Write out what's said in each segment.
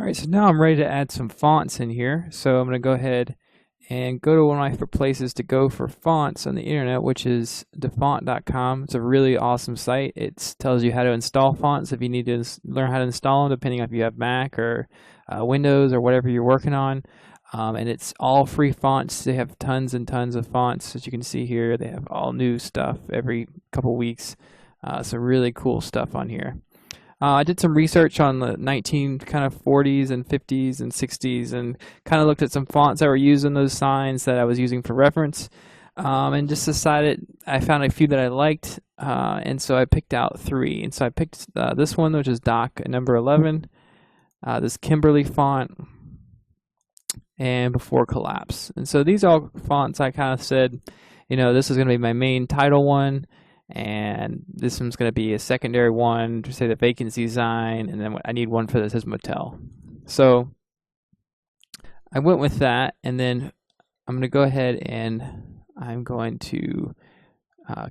All right, so now I'm ready to add some fonts in here. So I'm going to go ahead and go to one of my favorite places to go for fonts on the internet, which is dafont.com. It's a really awesome site. It tells you how to install fonts if you need to learn how to install them, depending on if you have Mac or Windows or whatever you're working on. And it's all free fonts. They have tons and tons of fonts. As you can see here, they have all new stuff every couple weeks. Some really cool stuff on here. I did some research on the 1940s and 50s and 60s and kind of looked at some fonts that were used in those signs that I was using for reference, and just decided I found a few that I liked, and so I picked out three. And so I picked this one, which is Doc number 11, this Kimberly font, and Before Collapse. And so these are all fonts I kind of said, this is going to be my main title one. And this one's going to be a secondary one to say the vacancy sign, and then I need one for this says motel. So I went with that, and then I'm going to go ahead and I'm going to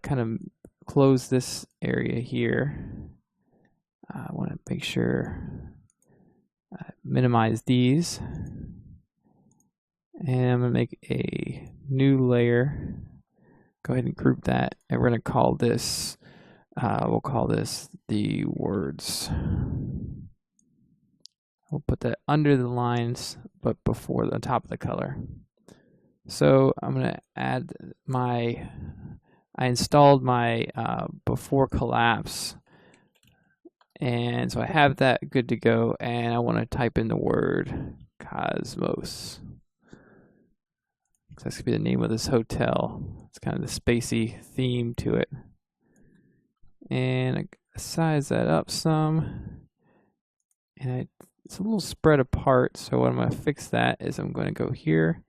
kind of close this area here. I want to make sure I minimize these, and I'm going to make a new layer. Go ahead and group that, and we're going to call this, we'll call this the words. We'll put that under the lines, but before the top of the color. So I'm going to add I installed my Before Collapse, and so I have that good to go, and I want to type in the word Cosmos. That's going to be the name of this hotel. It's kind of the spacey theme to it. And I size that up some. And it's a little spread apart, so what I'm going to fix that is I'm going to go here,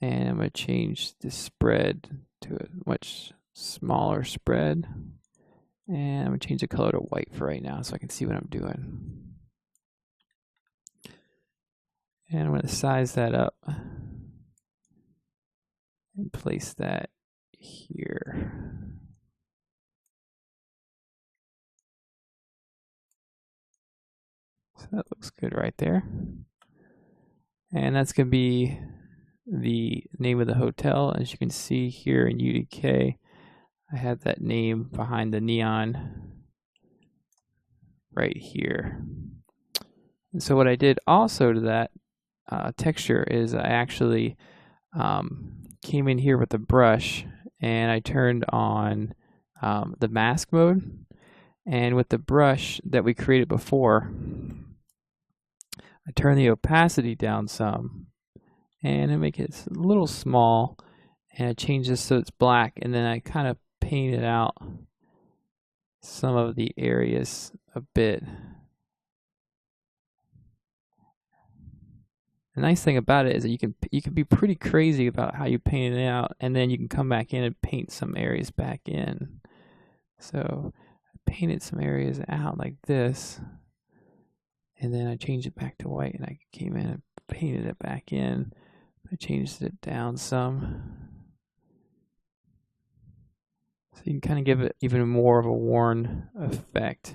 and I'm going to change the spread to a much smaller spread. And I'm going to change the color to white for right now so I can see what I'm doing. And I'm going to size that up and place that here. So that looks good right there. And that's going to be the name of the hotel. As you can see here in UDK, I have that name behind the neon right here. And so what I did also to that texture is I actually came in here with a brush, and I turned on the mask mode, and with the brush that we created before, I turn the opacity down some, and I make it a little small, and I change this so it's black, and then I kind of painted out some of the areas a bit. The nice thing about it is that you can be pretty crazy about how you paint it out, and then you can come back in and paint some areas back in. So I painted some areas out like this, and then I changed it back to white, and I came in and painted it back in. I changed it down some, so you can kind of give it even more of a worn effect.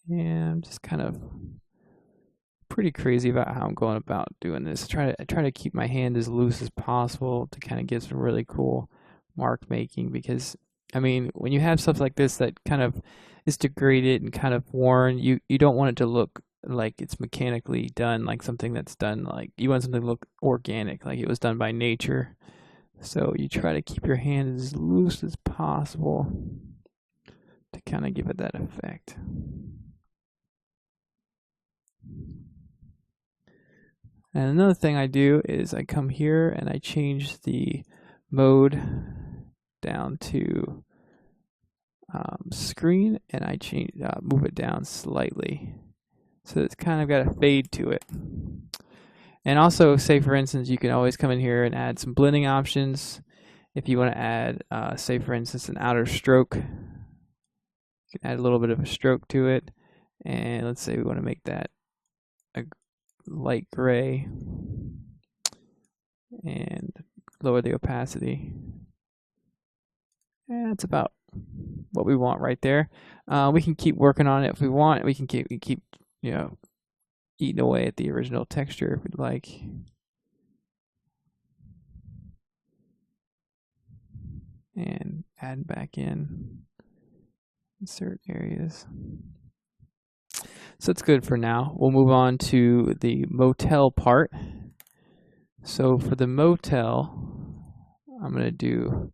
And I'm just kind of pretty crazy about how I'm going about doing this. I try to keep my hand as loose as possible to kind of give some really cool mark making, because I mean, when you have stuff like this that kind of is degraded and kind of worn, you don't want it to look like it's mechanically done, like something that's done, like you want something to look organic, like it was done by nature. So you try to keep your hand as loose as possible to kind of give it that effect. And another thing I do is I come here and I change the mode down to screen, and I change move it down slightly, so it's kind of got a fade to it. And also, say for instance, you can always come in here and add some blending options. If you want to add, say for instance, an outer stroke, you can add a little bit of a stroke to it. And let's say we want to make that a light gray and lower the opacity. And that's about what we want right there. We can keep working on it if we want. We can keep you know, eating away at the original texture if we'd like. And add back in insert areas. So it's good for now. We'll move on to the motel part. So for the motel, I'm going to do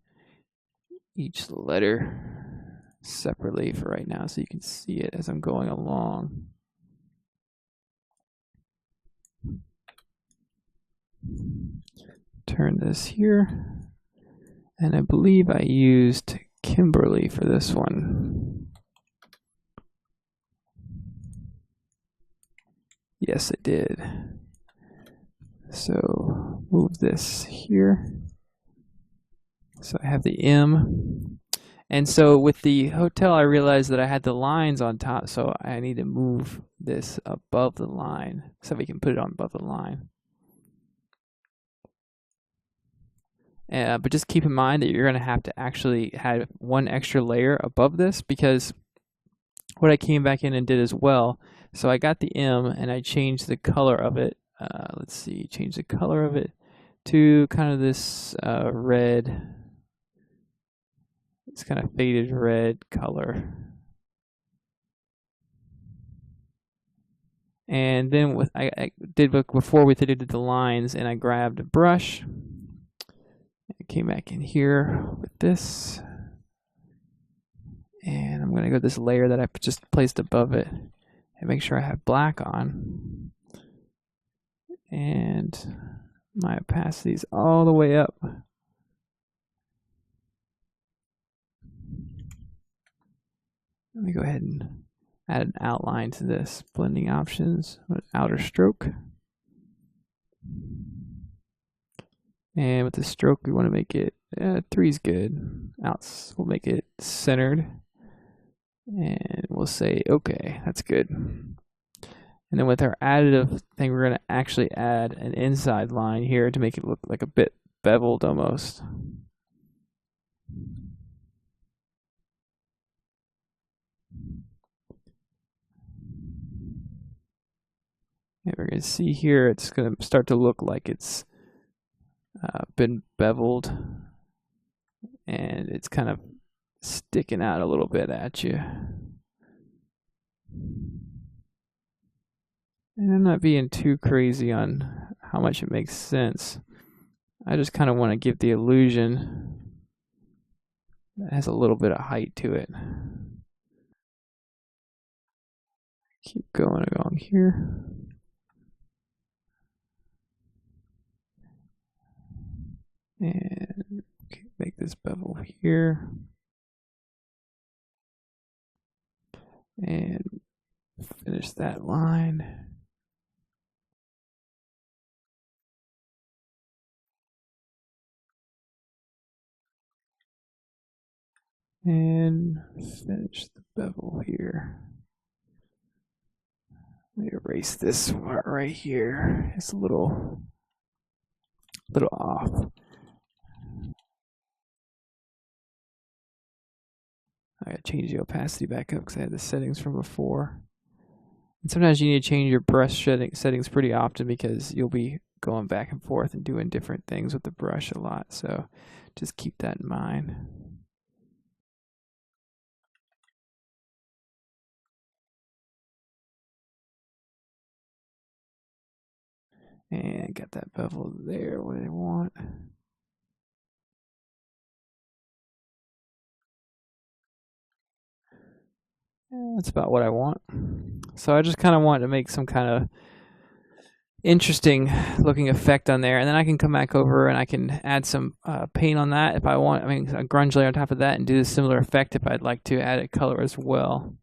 each letter separately for right now so you can see it as I'm going along. Turn this here. And I believe I used Kimberly for this one. Yes, I did. So move this here. So I have the M. And so with the hotel, I realized that I had the lines on top, so I need to move this above the line so we can put it on above the line. But just keep in mind that you're going to have to actually have one extra layer above this, because what I came back in and did as well, so I got the M and I changed the color of it. Let's see, change the color of it to kind of this red. It's kind of faded red color. And then with I did before we did the lines, and I grabbed a brush. I came back in here with this, and I'm going to go this layer that I just placed above it and make sure I have black on. And my opacity is all the way up. Let me go ahead and add an outline to this. Blending options, outer stroke. And with the stroke, we want to make it 3 is good. We'll make it centered. And we'll say, okay, that's good. And then with our additive thing, we're going to actually add an inside line here to make it look like a bit beveled almost. And we're going to see here, it's going to start to look like it's been beveled, and it's kind of sticking out a little bit at you. And I'm not being too crazy on how much it makes sense. I just kind of want to give the illusion that it has a little bit of height to it. Keep going along here. And make this bevel here. And finish that line. And finish the bevel here. Let me erase this part right here. It's a little off. I gotta change the opacity back up because I had the settings from before. And sometimes you need to change your brush settings pretty often because you'll be going back and forth and doing different things with the brush a lot. So just keep that in mind. And got that bevel there where I want. That's about what I want. So I just kind of want to make some kind of interesting looking effect on there, and then I can come back over and I can add some paint on that if I want. I mean, a grunge layer on top of that, and do a similar effect if I'd like to add a color as well.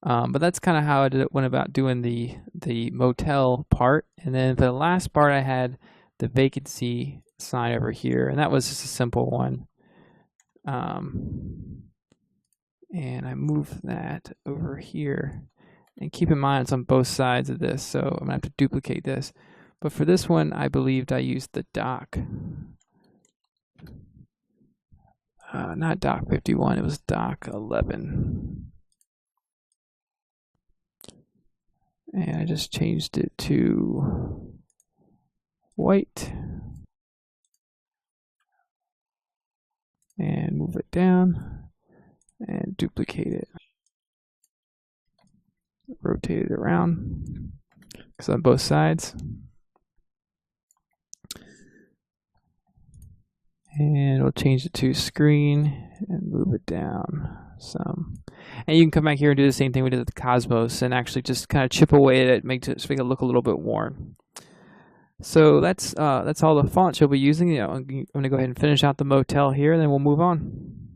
But that's kind of how I went about doing the motel part. And then for the last part, I had the vacancy sign over here, and that was just a simple one. And I moved that over here. And keep in mind it's on both sides of this, so I'm gonna have to duplicate this. But for this one, I believed I used the dock not Doc 51, it was Doc 11. And I just changed it to white. And move it down and duplicate it. Rotate it around. So on both sides. And we'll change it to screen and move it down some. And you can come back here and do the same thing we did with the Cosmos and actually just kind of chip away at it, make it look a little bit worn. So that's all the fonts you'll be using. I'm going to go ahead and finish out the Motel here, and then we'll move on.